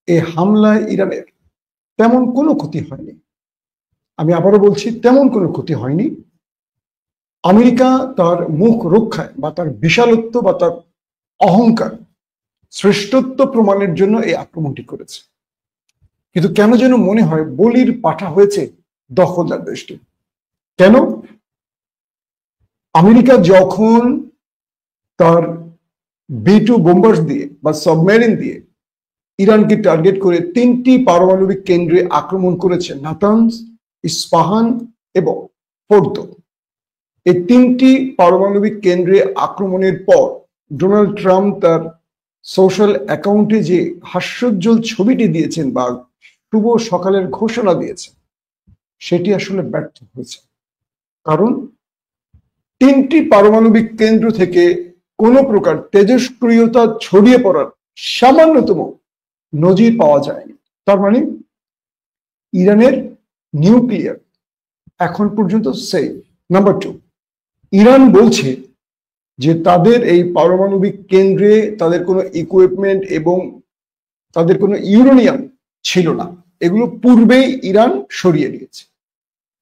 এই হামলায় ইরানের তেমন কোনো ক্ষতি হয়নি। আমি আবারও বলছি, তেমন কোনো ক্ষতি হয়নি। আমেরিকা তার মুখ রক্ষায় বা তার বিশালত্ব বা তার অহংকার, শ্রেষ্ঠত্ব প্রমাণের জন্য এই আক্রমণটি করেছে। কিন্তু কেন যেন মনে হয় বলির পাঠা হয়েছে দখলদার দেশটি। কেন? আমেরিকা যখন তার B-2 বোম্বার্স দিয়ে বা সাবমেরিন দিয়ে ইরানকে টার্গেট করে 3টি পারমাণবিক কেন্দ্রে আক্রমণ করেছে, নাতানজ, ইস্পাহান এবং ফোর্দো। এই 3টি পারমাণবিক কেন্দ্রে আক্রমণের পর ডোনাল্ড ট্রাম্প তার সোশ্যাল অ্যাকাউন্টে যে হাস্যোজ্জ্বল ছবিটি দিয়েছেন বা শুভ সকালের ঘোষণা দিয়েছেন, সেটি আসলে ব্যর্থ হয়েছে। কারণ 3টি পারমাণবিক কেন্দ্র থেকে কোনো প্রকার তেজস্ক্রিয়তা ছড়িয়ে পড়ার সামান্যতম নজির পাওয়া যায়নি। তার মানে ইরানের নিউক্লিয়ার এখন পর্যন্ত সেফ। নাম্বার 2, ইরান বলছে যে তাদের এই পারমাণবিক কেন্দ্রে তাদের কোনো ইকুইপমেন্ট এবং তাদের কোনো ইউরেনিয়াম ছিল না, এগুলো পূর্বেই ইরান সরিয়ে নিয়েছে।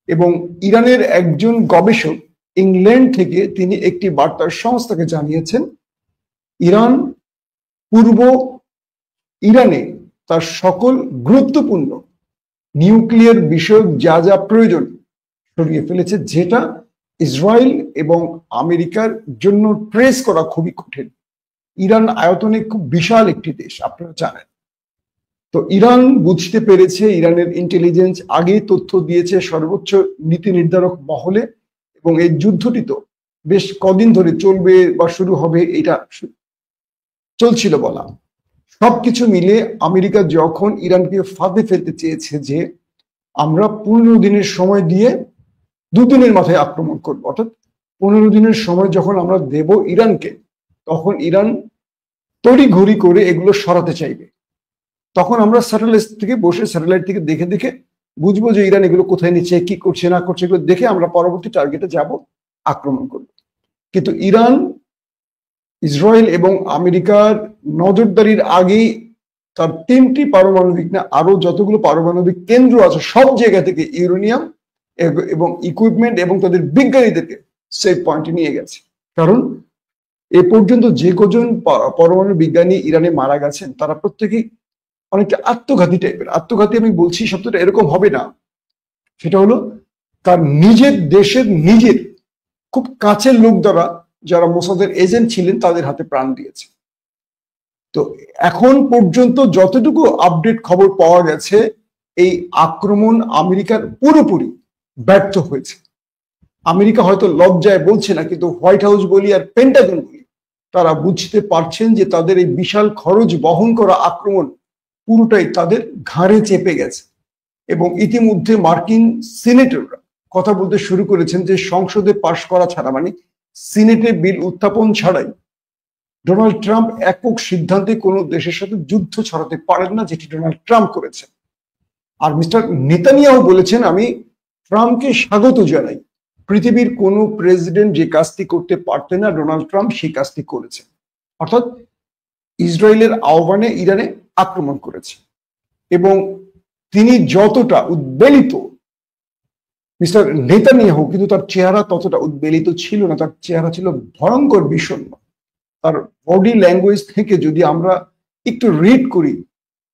এবং ইরানের একজন গবেষক ইংল্যান্ড থেকে তিনি একটি বার্তা সংস্থাকে জানিয়েছেন, ইরান পূর্ব ইরানে তার সকল গুরুত্বপূর্ণ নিউক্লিয়ার বিষয়ক যা যা প্রয়োজন সরিয়ে ফেলেছে, যেটা ইসরায়েল এবং আমেরিকার জন্য ট্রেস করা খুবই কঠিন। ইরান আয়তনে খুব বিশাল একটি দেশ, আপনারা জানেন। তো ইরান বুঝতে পেরেছে, ইরানের ইন্টেলিজেন্স আগেই তথ্য দিয়েছে সর্বোচ্চ নীতি নির্ধারক মহলে, এবং এই যুদ্ধটি তো বেশ কদিন ধরে চলবে বা শুরু হবে এটা চলছিল বলা। সবকিছু মিলে আমেরিকা যখন ইরানকে ফাঁদে ফেলতে চেয়েছে যে আমরা 15 দিনের সময় দিয়ে 2 দিনের মাথায় আক্রমণ করবো, অর্থাৎ 15 দিনের সময় যখন আমরা দেব ইরানকে, তখন ইরান তড়িঘড়ি করে এগুলো সরাতে চাইবে। তখন আমরা স্যাটেলাইট থেকে বসে স্যাটেলাইট থেকে দেখে দেখে বুঝবো যে ইরান এগুলো কোথায় নিচ্ছে, কি করছে না করছে, এগুলো দেখে আমরা পরবর্তী টার্গেটে যাব, আক্রমণ করব। কিন্তু ইরান ইসরায়েল এবং আমেরিকার নজরদারির আগেই তার 3টি পারমাণবিক না আরো যতগুলো পারমাণবিক কেন্দ্র আছে সব জায়গা থেকে ইউরেনিয়াম এবং ইকুইপমেন্ট এবং তাদের বিজ্ঞানীদেরকে সেফ পয়েন্টে নিয়ে গেছে। কারণ এ পর্যন্ত যে কজন পরমাণু বিজ্ঞানী ইরানে মারা গেছেন তারা প্রত্যেকেই অনেকটা আত্মঘাতী টাইপের। আত্মঘাতী আমি বলছি শব্দটা এরকম হবে না, সেটা হলো তার নিজের দেশের নিজের খুব কাছের লোক দ্বারা, যারা মোসাদের এজেন্ট ছিলেন, তাদের হাতে প্রাণ দিয়েছে। তো এখন পর্যন্ত যতটুকু আপডেট খবর পাওয়া গেছে, এই আক্রমণ আমেরিকার পুরোপুরি ব্যর্থ হয়েছে। আমেরিকা হয়তো লজ্জায় বলছে না, কিন্তু হোয়াইট হাউস বলি আর পেন্টাগন বলি, তারা বুঝতে পারছেন যে তাদের এই বিশাল খরচ বহন করা আক্রমণ পুরোটাই তাদের ঘাড়ে চেপে গেছে। এবং ইতিমধ্যে মার্কিন সিনেটররা কথা বলতে শুরু করেছেন যে সংসদে পাশ করা ছাড়া, মানে সিনেটে বিল উত্থাপন ছাড়াই ডোনাল্ড ট্রাম্প একক সিদ্ধান্তে কোনো দেশের সাথে যুদ্ধ ছড়াতে পারেন না, যেটি ডোনাল্ড ট্রাম্প করেছেন। আর মিস্টার নেতানিয়াহু বলেছেন, আমি ট্রাম্পকে স্বাগত জানাই, পৃথিবীর কোনো প্রেসিডেন্ট যে কাজটি করতে পারতেন না, ডোনাল্ড ট্রাম্প সেই কাজটি করেছেন। অর্থাৎ ইসরায়েলের আহ্বানে ইরানে আক্রমণ করেছে। এবং তিনি যতটা উদ্বেলিত মিস্টার নেতানিয়াহু, কিন্তু তার চেহারা ততটা উদ্বেলিত ছিল না, তার চেহারা ছিল ভয়ঙ্কর বিষণ্ণ। তার বডি ল্যাঙ্গুয়েজ থেকে যদি আমরা একটু রিড করি,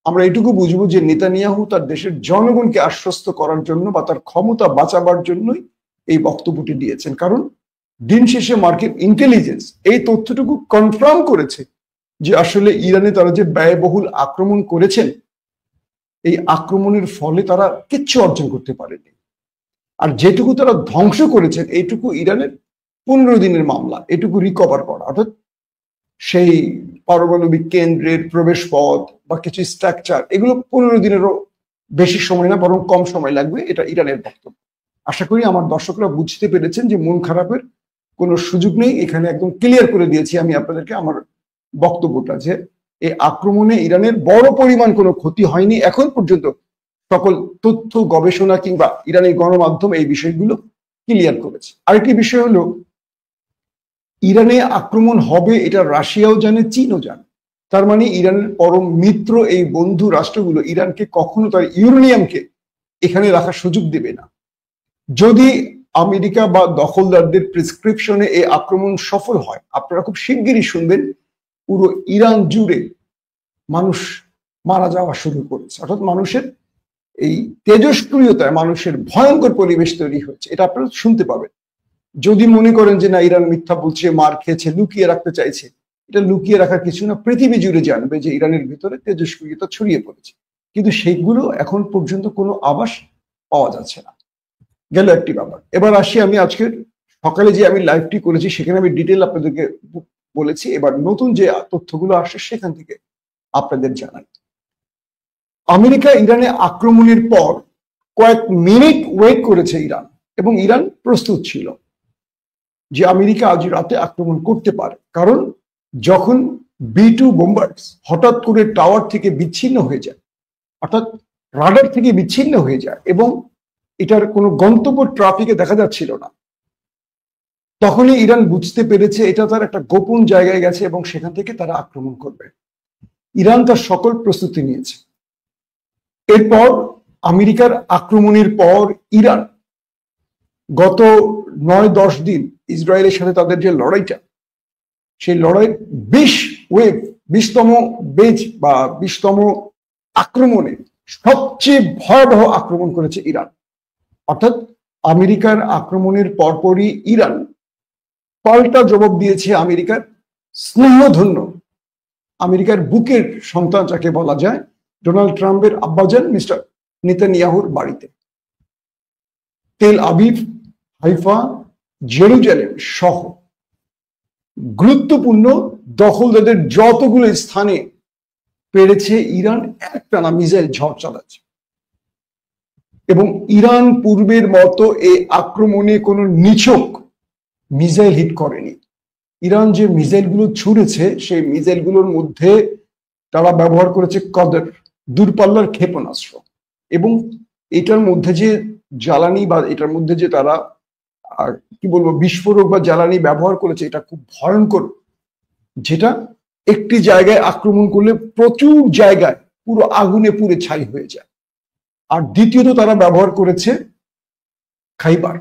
আমরা এটুকু বুঝবো যে নেতানিয়াহু তার দেশের জনগণকে আশ্বস্ত করার জন্য বা তার ক্ষমতা বাঁচাবার জন্যই এই বক্তব্যটি দিয়েছেন। কারণ দিন শেষে মার্কিন ইন্টেলিজেন্স এই তথ্যটুকু কনফার্ম করেছে যে আসলে ইরানে তারা যে ব্যয়বহুল আক্রমণ করেছেন, এই আক্রমণের ফলে তারা কিচ্ছু অর্জন করতে পারেনি। আর যেটুকু তারা ধ্বংস করেছেন, এইটুকু ইরানের 15 দিনের মামলা, এটুকু রিকভার করা। অর্থাৎ সেই পারমাণবিক কেন্দ্রের প্রবেশ পথ বা কিছু স্ট্রাকচার, এগুলো 15 দিনেরও বেশি সময় না, বরং কম সময় লাগবে, এটা ইরানের বক্তব্য। আশা করি আমার দর্শকরা বুঝতে পেরেছেন যে মন খারাপের কোনো সুযোগ নেই। এখানে একদম ক্লিয়ার করে দিয়েছি আমি আপনাদেরকে আমার বক্তব্যটা, যে এই আক্রমণে ইরানের বড় পরিমাণ কোনো ক্ষতি হয়নি এখন পর্যন্ত। সকল তথ্য গবেষণা কিংবা ইরানের গণমাধ্যম এই বিষয়গুলো ক্লিয়ার করেছে। আরেকটি বিষয় হলো, ইরানে আক্রমণ হবে এটা রাশিয়াও জানে, চীনও জানে। তার মানে ইরানের পরম মিত্র এই বন্ধু রাষ্ট্রগুলো ইরানকে কখনো তার ইউরেনিয়ামকে এখানে রাখার সুযোগ দেবে না। যদি আমেরিকা বা দখলদারদের প্রেসক্রিপশনে এই আক্রমণ সফল হয়, আপনারা খুব শিগগিরই শুনবেন পুরো ইরান জুড়ে মানুষ মারা যাওয়া শুরু করেছে, অর্থাৎ মানুষের এই তেজস্ক্রিয়তায় মানুষের ভয়ঙ্কর পরিবেশ তৈরি হয়েছে। এটা আপনারা শুনতে পাবেন। যদি মনে করেন যে না ইরান মিথ্যা বলছে, মার খেয়েছে, লুকিয়ে রাখতে চাইছে, এটা লুকিয়ে রাখার কিছু না। পৃথিবী জুড়ে জানবে যে ইরানের ভিতরে তেজস্ক্রিয়তা ছড়িয়ে পড়েছে, কিন্তু সেগুলো এখন পর্যন্ত কোনো আভাস পাওয়া যাচ্ছে না। গেল একটি ব্যাপার। এবার আসি, আমি আজকের সকালে যে আমি লাইভটি করেছি সেখানে আমি ডিটেল আপনাদেরকে বলেছি। এবার নতুন যে তথ্যগুলো আসে সেখান থেকে আপনাদের জানাই। আমেরিকা ইরানে আক্রমণের পর কয়েক মিনিট ওয়েট করেছে ইরান, এবং ইরান প্রস্তুত ছিল যে আমেরিকা আজ রাতে আক্রমণ করতে পারে। কারণ যখন B2 বোম্বার্স হঠাৎ করে টাওয়ার থেকে বিচ্ছিন্ন হয়ে যায়, অর্থাৎ রাডার থেকে বিচ্ছিন্ন হয়ে যায় এবং এটার কোনো গন্তব্য ট্রাফিকে দেখা যাচ্ছিল না, তখনই ইরান বুঝতে পেরেছে এটা তার একটা গোপন জায়গায় গেছে এবং সেখান থেকে তারা আক্রমণ করবে। ইরান তার সকল প্রস্তুতি নিয়েছে। এরপর আমেরিকার আক্রমণের পর ইরান গত 9-10 দিন ইসরায়েলের সাথে তাদের যে লড়াইটা, সেই লড়াইয়ের 20তম বেজ বা 20তম আক্রমণে সবচেয়ে ভয়াবহ আক্রমণ করেছে ইরান। অর্থাৎ আমেরিকার আক্রমণের পরপরই ইরান পাল্টা জবাব দিয়েছে আমেরিকার স্নেহধন্য, আমেরিকার বুকের সন্তান যাকে বলা যায়, ডোনাল্ড ট্রাম্পের আব্বাজান মিস্টার নেতানিয়াহুর বাড়িতে। তেল আবিব, হাইফা, জেরুজালেম সহ গুরুত্বপূর্ণ দখলদারদের যতগুলো স্থানে পেরেছে ইরান একটানা মিসাইল ঝড় চালাচ্ছে। এবং ইরান পূর্বের মতো এই আক্রমণে কোনো নিছক মিসাইল হিট করেনি। ইরান যে মিসাইলগুলো ছুড়েছে সেই মিসাইলগুলোর মধ্যে তারা ব্যবহার করেছে কদর, দূরপাল্লার ক্ষেপণাস্ত্র, এবং এটার মধ্যে যে জ্বালানি বা এটার মধ্যে যে তারা কি বলবো বিস্ফোরক বা জ্বালানি ব্যবহার করেছে এটা খুব ভয়ঙ্কর, যেটা একটি জায়গায় আক্রমণ করলে প্রচুর জায়গায় পুরো আগুনে পুড়ে ছাই হয়ে যায়। আর দ্বিতীয়ত তারা ব্যবহার করেছে খাইবার।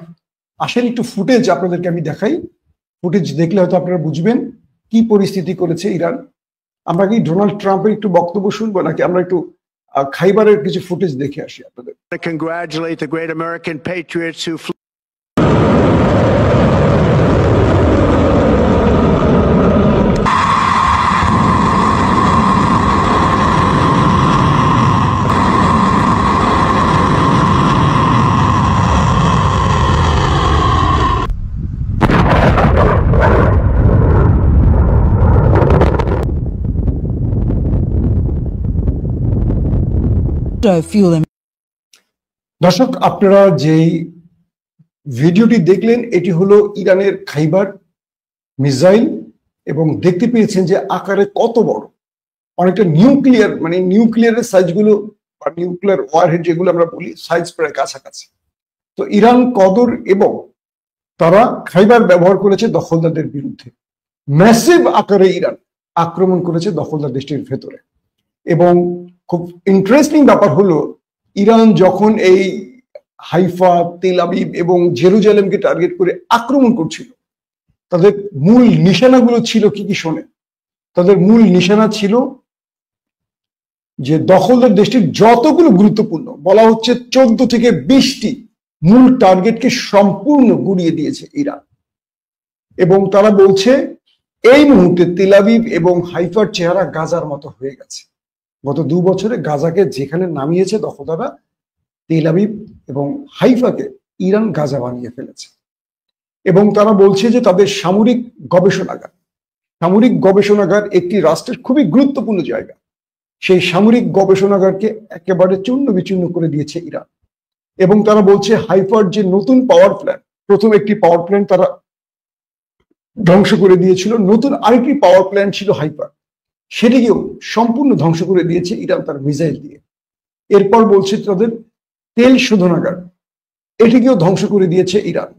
আসেন একটু ফুটেজ আপনাদেরকে আমি দেখাই। ফুটেজ দেখলে হয়তো আপনারা বুঝবেন কি পরিস্থিতি করেছে ইরান। আমরা কি ডোনাল্ড ট্রাম্পের একটু বক্তব্য শুনবো, নাকি আমরা একটু খাইবারের কিছু ফুটেজ দেখে আসি আপনাদের? Congratulate the great American patriots who flew. দর্শক, আপনারা যেই ভিডিওটি দেখলেন এটি হলো ইরানের খাইবার মিসাইল, এবং দেখতে পেয়েছেন যে আকারে কত বড়, অনেকটা নিউক্লিয়ার, মানে নিউক্লিয়ারের সাইজগুলো বা নিউক্লিয়ার ওয়ারহেড যেগুলো আমরা বলি সাইজ প্রায় কাছাকাছি। তো ইরান কদর এবং তারা খাইবার ব্যবহার করেছে দখলদারদের বিরুদ্ধে। ম্যাসিভ আকারে ইরান আক্রমণ করেছে দখলদার দেশটির ভেতরে। এবং খুব ইন্টারেস্টিং ব্যাপার হলো ইরান যখন এই হাইফা, তেল আবিব এবং জেরুজালেমকে টার্গেট করে আক্রমণ করছিল, তাদের মূল নিশানাগুলো ছিল কি কি শোনে। তাদের মূল নিশানা ছিল যে দখলদার দেশটির যতগুলো গুরুত্বপূর্ণ, বলা হচ্ছে 14 থেকে 20টি মূল টার্গেটকে সম্পূর্ণ গুড়িয়ে দিয়েছে ইরান। এবং তারা বলছে এই মুহূর্তে তেল আবিব এবং হাইফার চেহারা গাজার মতো হয়ে গেছে। গত 2 বছরে গাজাকে যেখানে নামিয়েছে দখলদাররা, তেল আবিব এবং হাইফাকে ইরান গাজা বানিয়ে ফেলেছে। এবং তারা বলছে যে তাদের সামরিক গবেষণাগার একটি রাষ্ট্রের খুবই গুরুত্বপূর্ণ জায়গা, সেই সামরিক গবেষণাগারকে একেবারে চূর্ণ বিচূর্ণ করে দিয়েছে ইরান। এবং তারা বলছে হাইফার যে নতুন পাওয়ার প্ল্যান্ট, প্রথম একটি পাওয়ার প্ল্যান্ট তারা ধ্বংস করে দিয়েছিল, নতুন আরেকটি পাওয়ার প্ল্যান্ট ছিল হাইফার, সেটিকেও সম্পূর্ণ ধ্বংস করে দিয়েছে ইরান তার মিসাইল দিয়ে। এরপর বলছে তাদের তেল শোধনাগার, এটিকেও ধ্বংস করে দিয়েছে ইরান।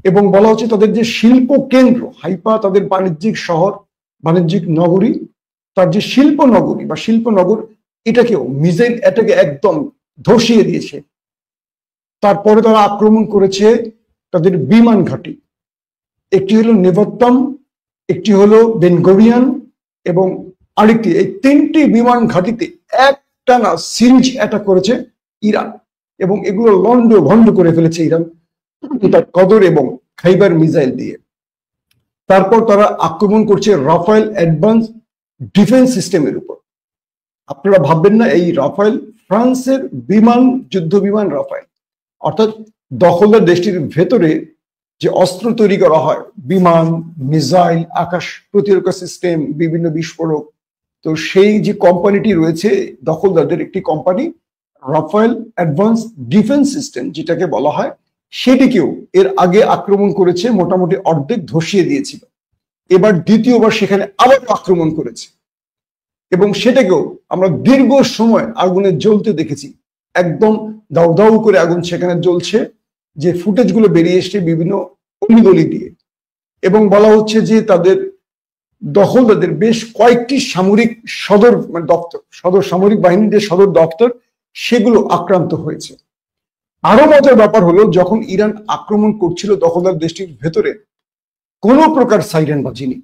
এবং বলা হচ্ছে তাদের যে শিল্প কেন্দ্র হাইফা, তাদের বাণিজ্যিক শহর, বাণিজ্যিক নগরী, তার যে শিল্পনগরী বা শিল্পনগর এটাকেও মিসাইল অ্যাটাকে একদম ধসিয়ে দিয়েছে। তারপরে তারা আক্রমণ করেছে তাদের বিমান ঘাঁটি, একটি হলো নেভাত্তাম, একটি হলো বেনগোরিয়ান এবং আরেকটি, এই তিনটি বিমান ঘাঁটিতে একটানা সিরিজ অ্যাটাক করেছে ইরান এবং এগুলো লন্ড ভন্ড করে ফেলেছে ইরান তার কদর এবং খাইবার মিসাইল দিয়ে। তারপর তারা আক্রমণ করছে রাফায়েল অ্যাডভান্স ডিফেন্স সিস্টেমের উপর। আপনারা ভাববেন না এই রাফায়েল ফ্রান্সের বিমান, যুদ্ধ বিমান রাফায়েল, অর্থাৎ দখলদার দেশটির ভেতরে যে অস্ত্র তৈরি করা হয়, বিমান, মিসাইল, আকাশ প্রতিরক্ষা সিস্টেম, বিভিন্ন বিস্ফোরক, তো সেই যে কোম্পানিটি রয়েছে দখলদারদের একটি company Rafael advance defence system যেটাকে বলা হয়, সেটিকেও এর আগে আক্রমণ করেছে, মোটামুটি অর্ধেক ধসিয়ে দিয়েছিল। এবার দ্বিতীয়বার সেখানে আবার আক্রমণ করেছে এবং সেটাকেও আমরা দীর্ঘ সময় আগুনে জ্বলতে দেখেছি, একদম দাউ দাউ করে আগুন সেখানে জ্বলছে, যে ফুটেজগুলো বেরিয়ে এসছে বিভিন্ন অলিগলি দিয়ে। এবং বলা হচ্ছে যে তাদের দখলদারদের বেশ কয়েকটি সামরিক সদর দপ্তর, সামরিক বাহিনীর যে সদর দপ্তর সেগুলো আক্রান্ত হয়েছে। আরো মজার ব্যাপার হলো, যখন ইরান আক্রমণ করছিল দখলদার দেশটির ভেতরে কোনো প্রকার সাইরেন বাজেনি।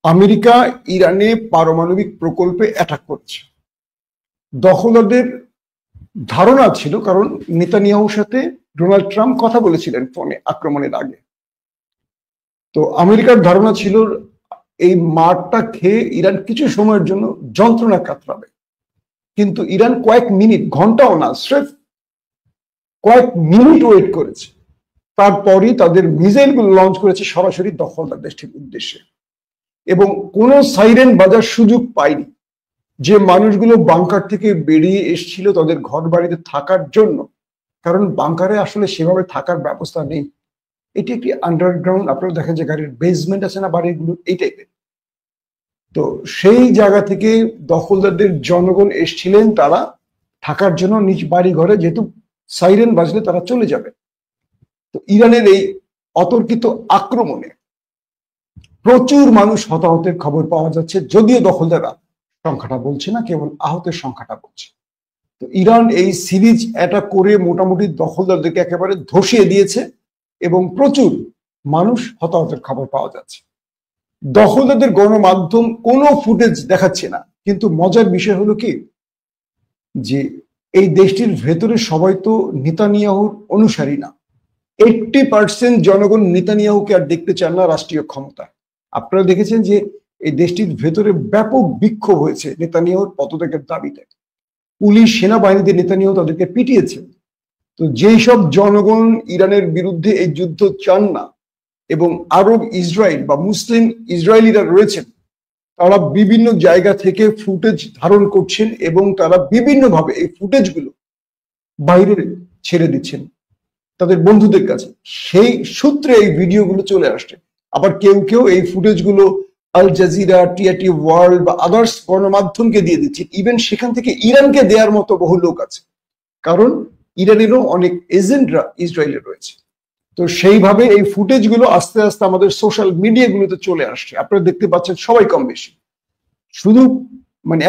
আমেরিকা ইরানে পারমাণবিক প্রকল্পে অ্যাটাক করছে। দখলদারদের ধারণা ছিল, কারণ নেতানিয়াহুর সাথে ডোনাল্ড ট্রাম্প কথা বলেছিলেন ফোনে আক্রমণের আগে, তো আমেরিকার ধারণা ছিল এই মারটা খেয়ে ইরান কিছু সময়ের জন্য যন্ত্রণা কাতরাবে। কিন্তু ইরান কয়েক মিনিট, ঘন্টাও না, স্রেফ কয়েক মিনিট ওয়েট করেছে, তারপরই তাদের মিসাইলগুলো লঞ্চ করেছে সরাসরি দখলদার দেশটির উদ্দেশ্যে এবং কোনো সাইরেন বাজার সুযোগ পায়নি। যে মানুষগুলো বাংকার থেকে বেরিয়ে এসেছিল তাদের ঘর বাড়িতে থাকার জন্য, কারণ বাংকারে আসলে সেভাবে থাকার ব্যবস্থা নেই, এটি একটি আন্ডারগ্রাউন্ড, আপনারা দেখেন যে গাড়ির বেসমেন্ট আছে না বাড়িগুলো, এই টাইপের। তো সেই জায়গা থেকে দখলদারদের জনগণ এসেছিলেন তারা থাকার জন্য নিজ বাড়ি ঘরে, যেহেতু সাইরেন বাজলে তারা চলে যাবে। তো ইরানের এই অতর্কিত আক্রমণে প্রচুর মানুষ হতাহতের খবর পাওয়া যাচ্ছে, যদিও দখলদাররা সংখ্যাটা বলছে না, কেবল আহতের সংখ্যাটা বলছে। তো ইরান এই সিরিজ অ্যাটাক করে মোটামুটি দখলদারদেরকে একেবারে ধসিয়ে দিয়েছে এবং প্রচুর মানুষ হতাহতের খবর পাওয়া যাচ্ছে। দখলদারদের গণমাধ্যম কোনো ফুটেজ দেখাচ্ছে না, কিন্তু মজার বিষয় হলো কি, যে এই দেশটির ভেতরে সবাই তো নেতানিয়াহুর অনুসারী না। 80% জনগণ নেতানিয়াহুকে আর দেখতে চান না রাষ্ট্রীয় ক্ষমতা। আপনারা দেখেছেন যে এই দেশটির ভেতরে ব্যাপক বিক্ষোভ হয়েছে নেতানিয়াহুর পদত্যাগের দাবিতে। পুলিশ, সেনাবাহিনীতে নেতানিয়াহু তাদেরকে পিটিয়েছে। তো যেই সব জনগণ ইরানের বিরুদ্ধে এই যুদ্ধ চান না এবং আরব ইসরায়েল বা মুসলিম ইসরায়েলিরা রয়েছেন, তারা বিভিন্ন জায়গা থেকে ফুটেজ ধারণ করছেন এবং তারা বিভিন্নভাবে এই ফুটেজগুলো বাইরে ছেড়ে দিচ্ছেন তাদের বন্ধুদের কাছে। সেই সূত্রে এই ভিডিওগুলো চলে আসছে। আবার কেউ কেউ এই ফুটেজগুলো আল জাজিরা, টিআরটি ওয়ার্ল্ড বা আদার্স গণমাধ্যমকে দিয়ে দিচ্ছে। ইভেন সেখান থেকে ইরানকে দেওয়ার মতো বহু লোক আছে, কারণ ইরানেরও অনেক এজেন্টরা ইসরায়েলে রয়েছে। তো সেইভাবে এই ফুটেজগুলো আস্তে আস্তে আমাদের সোশ্যাল মিডিয়াগুলোতে চলে আসছে। আপনারা দেখতে পাচ্ছেন সবাই কম বেশি, শুধু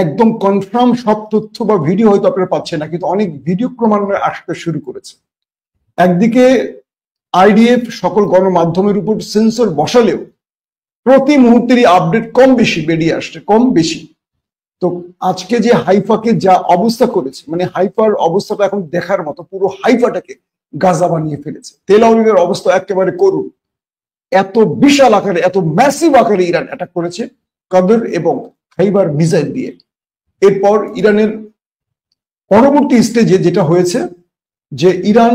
একদম কনফার্ম সব তথ্য বা ভিডিও হয়তো আপনারা পাচ্ছেন না, কিন্তু অনেক ভিডিও ক্রমান্বয়ে আসতে শুরু করেছে। একদিকে আইডিএফ সকল গণমাধ্যমের উপর সেন্সর বসালেও প্রতি মুহূর্তেরই আপডেট কম বেশি বেরিয়ে আসছে, কম বেশি। তো আজকে যে হাইফাকে যা অবস্থা করেছে, হাইফার অবস্থাটা এখন দেখার মতো, পুরো হাইফাটাকে গাজা বানিয়ে ফেলেছে। তেল আবিবের অবস্থা একেবারে করুন। এত বিশাল আকারে, এত ম্যাসিভ আকারে ইরান অ্যাটাক করেছে কদর এবং খাইবার মিসাইল দিয়ে। এরপর ইরানের পরবর্তী স্টেজে যেটা হয়েছে, যে ইরান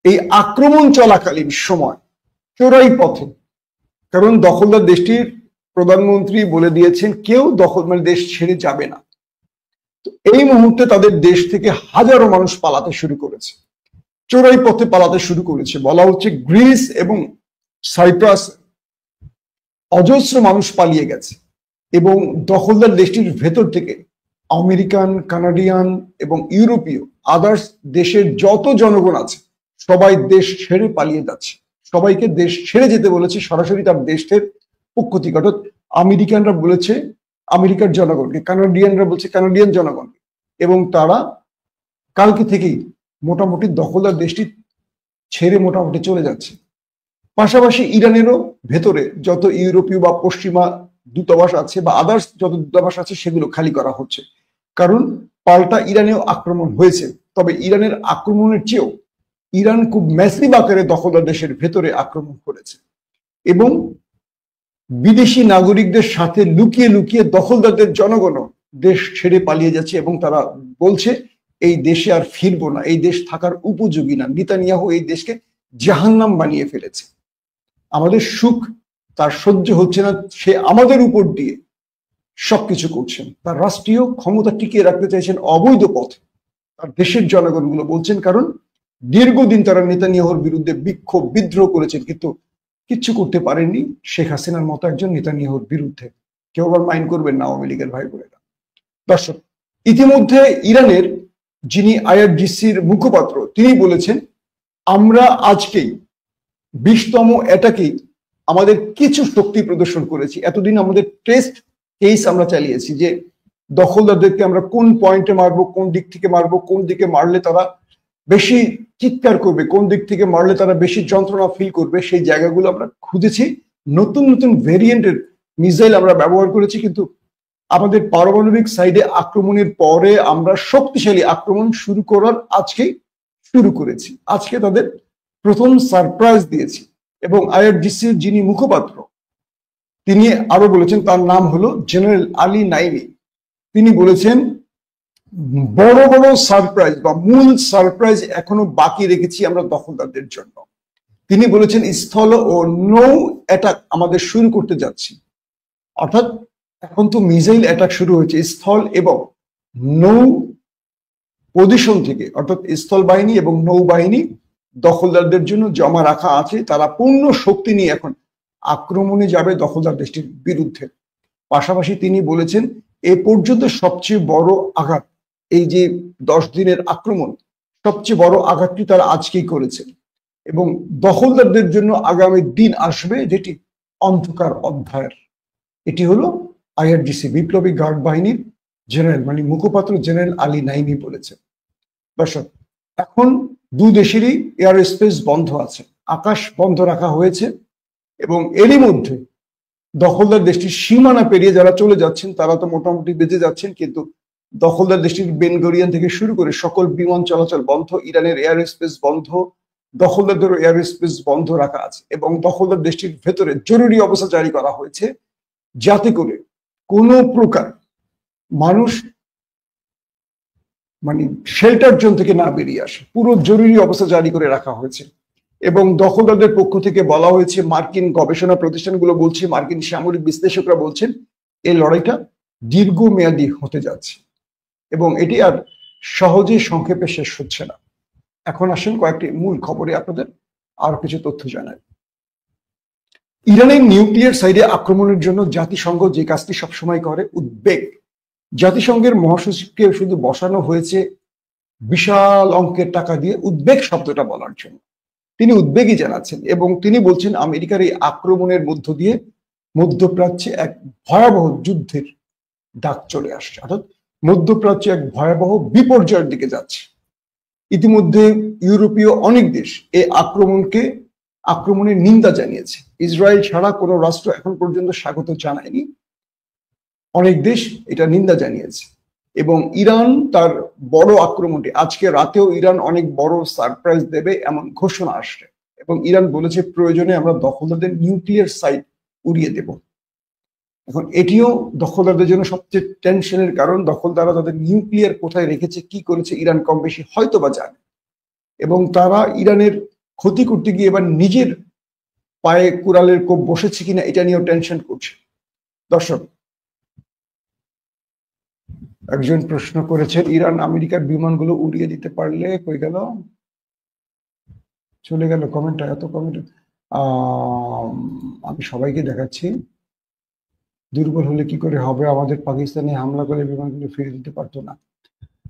এই আক্রমণ চলাকালীন সময় চোরাই পথে, কারণ দখলদার দেশটির প্রধানমন্ত্রী বলে দিয়েছেন কেউ দেশ ছেড়ে যাবে না, তো এই মুহূর্তে তাদের দেশ থেকে হাজারো মানুষ পালাতে শুরু করেছে, চোরাই পথে পালাতে শুরু করেছে। বলা হচ্ছে গ্রিস এবং সাইপ্রাস অজস্র মানুষ পালিয়ে গেছে এবং দখলদার দেশটির ভেতর থেকে আমেরিকান, কানাডিয়ান এবং ইউরোপীয় আদার্স দেশের যত জনগণ আছে সবাই দেশ ছেড়ে পালিয়ে যাচ্ছে। সবাইকে দেশ ছেড়ে যেতে বলেছে সরাসরি তার দেশের পক্ষ থেকে, অর্থাৎ আমেরিকানরা বলেছে আমেরিকার জনগণকে, কানাডিয়ানরা বলছে কানাডিয়ান জনগণকে, এবং তারা কালকে থেকেই মোটামুটি দখলদার দেশটি ছেড়ে মোটামুটি চলে যাচ্ছে। পাশাপাশি ইরানেরও ভেতরে যত ইউরোপীয় বা পশ্চিমা দূতাবাস আছে বা আদার্স যত দূতাবাস আছে সেগুলো খালি করা হচ্ছে, কারণ পাল্টা ইরানেও আক্রমণ হয়েছে। তবে ইরানের আক্রমণের চেয়েও ইরান খুব ম্যাসিভ আকারে দখলদার দেশের ভেতরে আক্রমণ করেছে এবং বিদেশি নাগরিকদের সাথে লুকিয়ে লুকিয়ে দখলদারদের জনগণও দেশ ছেড়ে পালিয়ে যাচ্ছে এবং তারা বলছে এই দেশে আর ফিরবো না, এই দেশ থাকার উপযোগী না, নেতানিয়াহু এই দেশকে জাহান্নাম বানিয়ে ফেলেছে, আমাদের সুখ তার সহ্য হচ্ছে না, সে আমাদের উপর দিয়ে সবকিছু করছেন, তার রাষ্ট্রীয় ক্ষমতা টিকিয়ে রাখতে চাইছেন অবৈধ পথে, তার দেশের জনগণগুলো বলছেন। কারণ দীর্ঘদিন তারা নেতানিয়াহুর বিরুদ্ধে বিক্ষোভ বিদ্রোহ করেছেন, কিন্তু কিচ্ছু করতে পারেননি শেখ হাসিনার মতো একজন নেতানিয়াহুর বিরুদ্ধে। কেউ আবার মাইন্ড করবেন না আওয়ামী লীগের ভাই বোনেরা। দর্শক, ইতিমধ্যে ইরানের যিনি আইআরজিসির মুখপাত্র তিনি বলেছেন আমরা আজকেই 20তম অ্যাটাকেই আমাদের কিছু শক্তি প্রদর্শন করেছি। এতদিন আমাদের টেস্ট কেস আমরা চালিয়েছি যে দখলদারদেরকে আমরা কোন পয়েন্টে মারবো, কোন দিক থেকে মারবো, কোন দিকে মারলে তারা বেশি চিৎকার করবে, কোন দিক থেকে মারলে তারা বেশি যন্ত্রণা ফিল করবে, সেই জায়গাগুলো আমরা খুঁজেছি। নতুন নতুন ভেরিয়েন্টের মিসাইল আমরা ব্যবহার করেছি, কিন্তু আমাদের পারমাণবিক সাইডে আক্রমণের পরে আমরা শক্তিশালী আক্রমণ শুরু করার আজকেই শুরু করেছি। আজকে তাদের প্রথম সারপ্রাইজ দিয়েছি এবং আইআরজিসির যিনি মুখপাত্র তিনি আরো বলেছেন, তার নাম হলো জেনারেল আলী নাইমি, তিনি বলেছেন বড় বড় সারপ্রাইজ বা মূল সারপ্রাইজ এখনো বাকি রেখেছি আমরা দখলদারদের জন্য। তিনি বলেছেন স্থল ও নৌ অ্যাটাক আমাদের শুরু করতে যাচ্ছি, অর্থাৎ এখন তো মিসাইল অ্যাটাক শুরু হয়েছে স্থল এবং নৌ পজিশন থেকে, অর্থাৎ স্থল বাহিনী এবং নৌবাহিনী দখলদারদের জন্য জমা রাখা আছে, তারা পূর্ণ শক্তি নিয়ে এখন আক্রমণে যাবে দখলদার দেশটির বিরুদ্ধে। পাশাপাশি তিনি বলেছেন এ পর্যন্ত সবচেয়ে বড় আঘাত, এই যে 10 দিনের আক্রমণ, সবচেয়ে বড় আঘাতটি তারা আজকেই করেছে এবং দখলদারদের জন্য আগামী দিন আসবে যেটি অন্ধকার অধ্যায়ের। এটি হলো আইআরজিসি বিপ্লবী গার্ড বাহিনীর জেনারেল মানে মুখপাত্র জেনারেল আলী নাইমি বলেছে। দর্শক, এখন দু দেশেরই এয়ার স্পেস বন্ধ আছে, আকাশ বন্ধ রাখা হয়েছে এবং এরই মধ্যে দখলদার দেশটির সীমানা পেরিয়ে যারা চলে যাচ্ছেন তারা তো মোটামুটি বেঁচে যাচ্ছেন, কিন্তু দখলদার দেশটির বেনগরিয়ান থেকে শুরু করে সকল বিমান চলাচল বন্ধ, ইরানের এয়ার স্পেস বন্ধ, দখলদারদেরও এয়ার স্পেস বন্ধ রাখা আছে এবং দখলদার দেশটির ভেতরে জরুরি অবস্থা জারি করা হয়েছে যাতে করে কোনো প্রকার মানুষ মানে শেল্টার জোন থেকে না বেরিয়ে আসে। পুরো জরুরি অবস্থা জারি করে রাখা হয়েছে এবং দখলদারদের পক্ষ থেকে বলা হয়েছে, মার্কিন গবেষণা প্রতিষ্ঠানগুলো বলছে, মার্কিন সামরিক বিশ্লেষকরা বলছেন এই লড়াইটা দীর্ঘমেয়াদী হতে যাচ্ছে এবং এটি আর সহজে সংক্ষেপে শেষ হচ্ছে না। এখন আসেন কয়েকটি মূল খবরে আপনাদের আরো কিছু তথ্য জানাই। ইরানের নিউক্লিয়ার সাইডে আক্রমণের জন্য জাতিসংঘ যে কাজটি সবসময় করে, উদ্বেগ। জাতিসংঘের মহাসচিবকে শুধু বসানো হয়েছে বিশাল অঙ্কের টাকা দিয়ে উদ্বেগ শব্দটা বলার জন্য। তিনি উদ্বেগই জানাচ্ছেন এবং তিনি বলছেন আমেরিকার এই আক্রমণের মধ্য দিয়ে মধ্যপ্রাচ্যে এক ভয়াবহ যুদ্ধের ডাক চলে আসছে, অর্থাৎ মধ্যপ্রাচ্যে এক ভয়াবহ বিপর্যয়ের দিকে যাচ্ছে। ইতিমধ্যে ইউরোপীয় অনেক দেশ এই আক্রমণের নিন্দা জানিয়েছে। ইসরায়েল ছাড়া কোনো রাষ্ট্র এখন পর্যন্ত স্বাগত জানায়নি, অনেক দেশ এটা নিন্দা জানিয়েছে এবং ইরান তার বড় আক্রমণটি আজকে রাতেও ইরান অনেক বড় সারপ্রাইজ দেবে এমন ঘোষণা আসছে এবং ইরান বলেছে প্রয়োজনে আমরা দখলদারদের নিউক্লিয়ার সাইট উড়িয়ে দেব। এখন এটিও দখলদারদের জন্য সবচেয়ে টেনশনের কারণ, দখলদাররা তাদের নিউক্লিয়ার কোথায় রেখেছে, কি করেছে ইরান কম বেশি হয়তো বা জানে এবং তারা ইরানের ক্ষতি করতে গিয়ে এবার নিজের পায়ে কুড়ালের কোপ বসেছে কিনা এটা নিয়েও টেনশন করছে। দর্শক, একজন প্রশ্ন করেছেন ইরান আমেরিকার বিমানগুলো উড়িয়ে দিতে পারলে, কই গেল, চলে গেল কমেন্টটা, এত কমেন্ট আমি সবাইকে দেখাচ্ছি। দুর্বল হলে কি করে হবে, আমাদের পাকিস্তানে হামলা করে বিমানগুলো ফিরে দিতে পারতো না।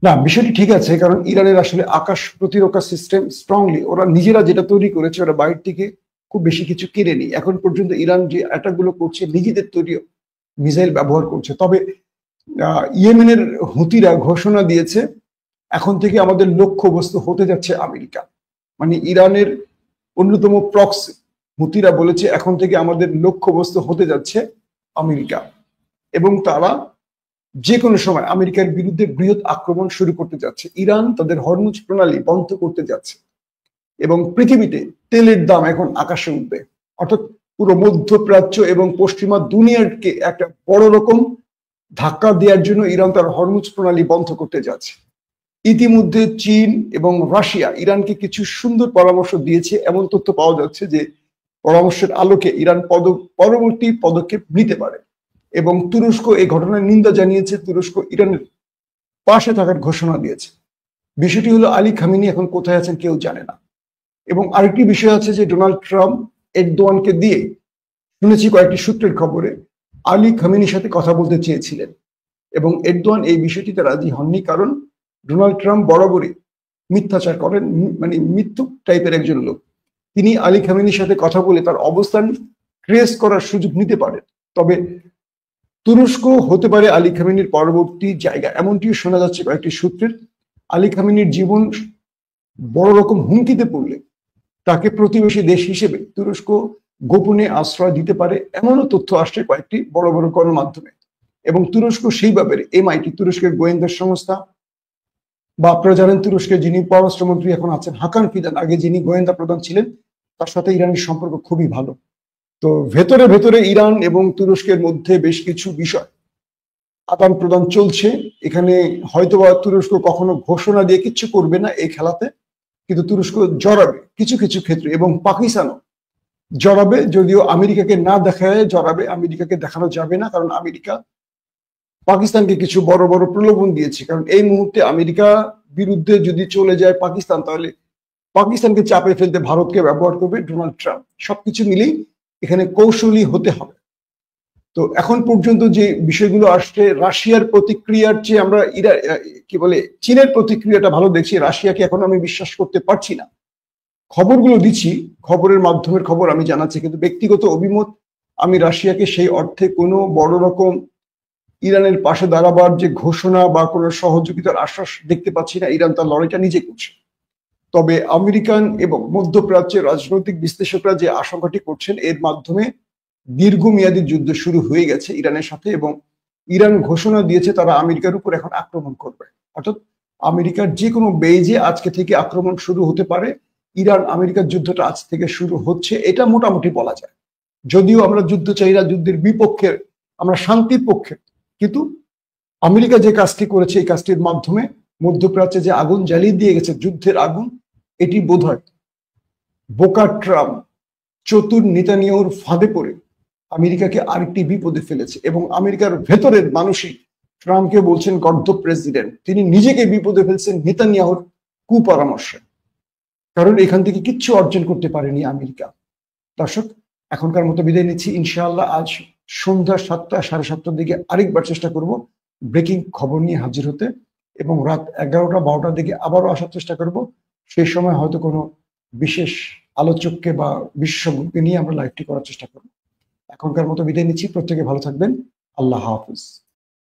না, বিষয়টি ঠিক আছে, কারণ ইরানের আসলে আকাশ প্রতিরক্ষা সিস্টেম স্ট্রংলি, ওরা নিজেরা যেটা তৈরি করেছে, ওরা বাইরে থেকে খুব বেশি কিছু কেড়েনি। এখন পর্যন্ত ইরান যে অ্যাটাক গুলো করছে নিজেদের তৈরি মিসাইল ব্যবহার করছে। তবে ইয়েমেনের হুতিরা ঘোষণা দিয়েছে এখন থেকে আমাদের লক্ষ্যবস্তু হতে যাচ্ছে আমেরিকা, মানে ইরানের অন্যতম প্রক্সি। হুতিরা বলেছে এখন থেকে আমাদের লক্ষ্যবস্তু হতে যাচ্ছে আমেরিকা, এবং তারা যে কোনো সময় আমেরিকার বিরুদ্ধে বৃহৎ আক্রমণ শুরু করতে যাচ্ছে। ইরান তাদের হরমুজ প্রণালী বন্ধ করতে যাচ্ছে, এবং পৃথিবীতে তেলের দাম এখন আকাশে উঠবে। অর্থাৎ পুরো মধ্যপ্রাচ্য এবং পশ্চিমা দুনিয়াকে একটা বড় রকম ধাক্কা দেওয়ার জন্য ইরান তার হরমুজ প্রণালী বন্ধ করতে যাচ্ছে। ইতিমধ্যে চীন এবং রাশিয়া ইরানকে কিছু সুন্দর পরামর্শ দিয়েছে, এমন তথ্য পাওয়া যাচ্ছে যে পরামর্শের আলোকে ইরান পরবর্তী পদক্ষেপ নিতে পারে। এবং তুরস্ক এই ঘটনার নিন্দা জানিয়েছে, তুরস্ক ইরানের পাশে থাকার ঘোষণা দিয়েছে। বিষয়টি হলো আলী খামেনি এখন কোথায় আছেন কেউ জানে না। এবং আরেকটি বিষয় আছে যে ডোনাল্ড ট্রাম্প এরদোয়ানকে দিয়ে, শুনেছি কয়েকটি সূত্রের খবরে, আলী খামেনির সাথে কথা বলতে চেয়েছিলেন, এবং এরদোয়ান এই বিষয়টিতে রাজি হননি, কারণ ডোনাল্ড ট্রাম্প বরাবরই মিথ্যাচার করেন, মানে মৃত্যু টাইপের একজন লোক। তিনি আলী খামেনির সাথে কথা বলে তার অবস্থান ট্রেস করার সুযোগ নিতে পারেন। তবে তুরস্ক হতে পারে আলী খামেনির পরবর্তী জায়গা, এমনটিও শোনা যাচ্ছে কয়েকটি সূত্রের। আলী খামেনির জীবন বড় রকম হুমকিতে পড়লে তাকে প্রতিবেশী দেশ হিসেবে তুরস্ক গোপনে আশ্রয় দিতে পারে, এমনও তথ্য আসছে কয়েকটি বড় বড় গণমাধ্যমে। এবং তুরস্ক সেই ব্যাপারে MIT, তুরস্কের গোয়েন্দা সংস্থা, বা আপনারা জানেন তুরস্কের যিনি পররাষ্ট্রমন্ত্রী এখন আছেন হাকান ফিদান, আগে যিনি গোয়েন্দা প্রধান ছিলেন, তার সাথে ইরানের সম্পর্ক খুবই ভালো। তো ভেতরে ভেতরে ইরান এবং তুরস্কের মধ্যে বেশ কিছু বিষয় আদান প্রদান চলছে। এখানে হয়তোবা তুরস্ক কখনো ঘোষণা দিয়ে কিচ্ছু করবে না এই খেলাতে, কিন্তু তুরস্ক জড়াবে কিছু কিছু ক্ষেত্রে, এবং পাকিস্তানও জড়াবে, যদিও আমেরিকাকে না দেখায় জড়াবে। আমেরিকাকে দেখানো যাবে না, কারণ আমেরিকা পাকিস্তানকে কিছু বড় বড় প্রলোভন দিয়েছে। কারণ এই মুহূর্তে আমেরিকা বিরুদ্ধে যদি চলে যায় পাকিস্তান, তাহলে পাকিস্তানকে চাপে ফেলতে ভারতকে ব্যবহার করবে ডোনাল্ড ট্রাম্প। সবকিছু মিলেই এখানে কৌশলী হতে হবে। তো এখন পর্যন্ত যে বিষয়গুলো আসছে, রাশিয়ার প্রতিক্রিয়ার চেয়ে আমরা চীনের প্রতিক্রিয়াটা ভালো দেখছি। রাশিয়াকে এখন আমি বিশ্বাস করতে পারছি না। খবরগুলো দিচ্ছি, খবরের মাধ্যমের খবর আমি জানাচ্ছি, কিন্তু ব্যক্তিগত অভিমত, আমি রাশিয়াকে সেই অর্থে কোনো বড় রকম ইরানের পাশে দাঁড়াবার যে ঘোষণা বা কোনো সহযোগিতার আশ্বাস দেখতে পাচ্ছি না। ইরান তার লড়াইটা নিজে করছে। তবে আমেরিকান এবং মধ্যপ্রাচ্যের রাজনৈতিক বিশ্লেষকরা যে আশঙ্কাটি করছেন, এর মাধ্যমে দীর্ঘমেয়াদী যুদ্ধ শুরু হয়ে গেছে ইরানের সাথে, এবং ইরান ঘোষণা দিয়েছে তারা আমেরিকার উপর এখন আক্রমণ করবে। অর্থাৎ আমেরিকার যে কোনো বেইজে আজকে থেকে আক্রমণ শুরু হতে পারে। ইরান আমেরিকার যুদ্ধটা আজ থেকে শুরু হচ্ছে, এটা মোটামুটি বলা যায়। যদিও আমরা যুদ্ধ চাই না, যুদ্ধের বিপক্ষে, আমরা শান্তির পক্ষে, কিন্তু আমেরিকা যে কাজটি করেছে এই কাজটির মাধ্যমে মধ্যপ্রাচ্যে যে আগুন জ্বালিয়ে দিয়ে গেছে, যুদ্ধের আগুন, এটি বোধহয় বোকা ট্রাম্প চতুর নেতানিয়াহুর ফাঁদে পড়ে আমেরিকাকে আরেকটি বিপদে ফেলেছে। এবং আমেরিকার ভেতরের মানুষই ট্রাম্পকে বলছেন গর্দ প্রেসিডেন্ট। তিনি নিজেকে বিপদে ফেলছেন নেতানিয়াহুর কুপরামর্শে, কারণ এখান থেকে কিচ্ছু অর্জন করতে পারেনি আমেরিকা। দর্শক, এখনকার মতো বিদায় নিচ্ছি। ইনশাআল্লাহ আজ সন্ধ্যা 7টা, 7:30টার দিকে আরেকবার চেষ্টা করব ব্রেকিং খবর নিয়ে হাজির হতে, এবং রাত 11টা, 12টার দিকে আবারও আসার চেষ্টা করব। সেই সময় হয়তো কোনো বিশেষ আলোচককে বা বিশেষজ্ঞকে নিয়ে আমরা লাইভটি করার চেষ্টা করব। এখনকার মতো বিদায় নিচ্ছি। প্রত্যেকে ভালো থাকবেন। আল্লাহ হাফিজ।